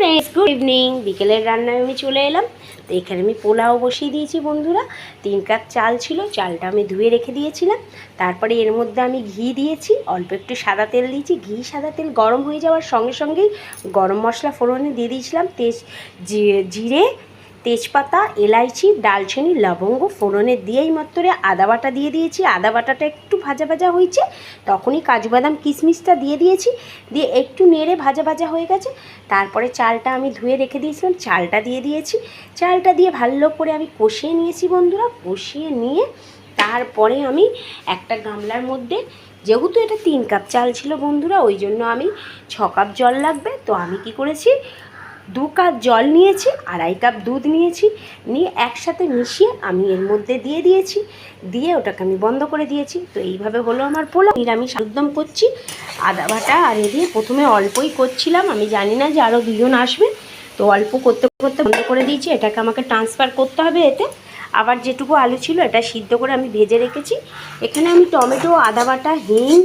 Friends, good evening. বিকেলের রান্নায় আমি চলে এলাম। তো এখানে আমি পোলাও বসিয়ে দিয়েছি বন্ধুরা। 3 কাপ চাল ছিল, চালটা আমি ধুয়ে রেখে দিয়েছিলাম। তারপরে এর মধ্যে আমি ঘি দিয়েছি, অল্প একটু সাদা তেল দিয়েছি। ঘি সাদা তেল গরম হয়ে যাওয়ার সঙ্গে সঙ্গেই গরম মশলা ফোড়নে দিয়ে দিয়েছিলাম জিরে, তেজপাতা, এলাইচি, দালচিনি, লবঙ্গ ফোড়নে দিয়েই মাত্র আদা বাটা দিয়ে দিয়েছি। আদা বাটাটা একটু ভাজা ভাজা হয়েছে, তখনই কাজু বাদাম কিশমিশটা দিয়ে দিয়েছি। দিয়ে একটু নেড়ে ভাজা ভাজা হয়ে গেছে। তারপরে চালটা আমি ধুয়ে রেখে দিয়েছিলাম, চালটা দিয়ে দিয়েছি। চালটা দিয়ে ভালো করে আমি কষিয়ে নিয়েছি বন্ধুরা। কষিয়ে নিয়ে তারপরে আমি একটা গামলার মধ্যে, যেহেতু এটা 3 কাপ চাল ছিল বন্ধুরা, ওই জন্য আমি 6 কাপ জল লাগবে। তো আমি কি করেছি, 2 কাপ জল নিয়েছি, 2.5 কাপ দুধ নিয়েছি, নিয়ে একসাথে মিশিয়ে আমি এর মধ্যে দিয়ে দিয়েছি। দিয়ে ওটাকে আমি বন্ধ করে দিয়েছি। তো এইভাবে হলো আমার পোলাও। নিরামিষ আলুরদম করছি আদা বাটা আর এ দিয়ে। প্রথমে অল্পই করছিলাম, আমি জানি না যে আরও 2 জন আসবে, তো অল্প করতে করতে বন্ধ করে দিয়েছি। এটাকে আমাকে ট্রান্সফার করতে হবে এতে। আবার যেটুকু আলু ছিল এটা সিদ্ধ করে আমি ভেজে রেখেছি। এখানে আমি টমেটো, আদা বাটা, হিং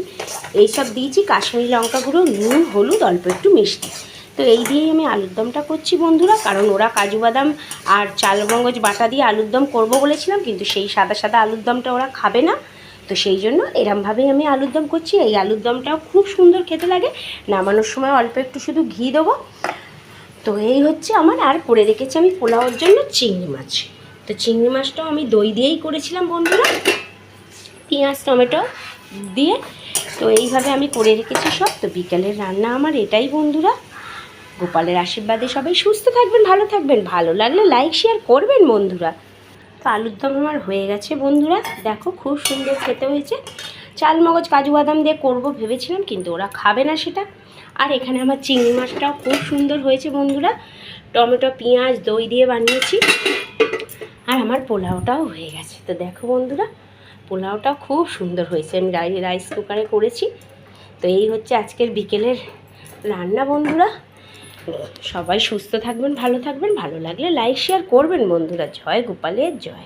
এইসব দিয়েছি, কাশ্মীরি লঙ্কা গুঁড়ো, নুন, হলুদ, অল্প একটু মিষ্টি। তো এই দিয়েই আমি আলুর দমটা করছি বন্ধুরা। কারণ ওরা কাজু বাদাম আর চালমগজ বাটা দিয়ে আলুর দম করবো বলেছিলাম, কিন্তু সেই সাদা সাদা আলুর দমটা ওরা খাবে না। তো সেই জন্য এরমভাবেই আমি আলুর দম করছি। এই আলুর দমটাও খুব সুন্দর খেতে লাগে। নামানোর সময় অল্প একটু শুধু ঘি দেবো। তো এই হচ্ছে আমার। আর করে রেখেছি আমি পোলাওর জন্য চিংড়ি মাছ। তো চিংড়ি মাছটাও আমি দই দিয়েই করেছিলাম বন্ধুরা, পেঁয়াজ টমেটো দিয়ে। তো এইভাবে আমি করে রেখেছি সব। তো বিকেলের রান্না আমার এটাই বন্ধুরা। গোপালের আশীর্বাদে সবাই সুস্থ থাকবেন, ভালো থাকবেন। ভালো লাগলে লাইক শেয়ার করবেন বন্ধুরা। তো আলুর দম আমার হয়ে গেছে বন্ধুরা। দেখো খুব সুন্দর খেতে হয়েছে। চাল মগজ কাজু বাদাম দিয়ে করবো ভেবেছিলাম, কিন্তু ওরা খাবে না সেটা। আর এখানে আমার চিংড়ি মাছটাও খুব সুন্দর হয়েছে বন্ধুরা। টমেটো, পেঁয়াজ, দই দিয়ে বানিয়েছি। আর আমার পোলাওটাও হয়ে গেছে। তো দেখো বন্ধুরা, পোলাওটাও খুব সুন্দর হয়েছে। আমি রাইস কুকারে করেছি। তো এই হচ্ছে আজকের বিকেলের রান্না বন্ধুরা। সবাই সুস্থ থাকবেন, ভালো থাকবেন। ভালো লাগলে লাইক শেয়ার করবেন বন্ধুরা। জয় গোপালের জয়।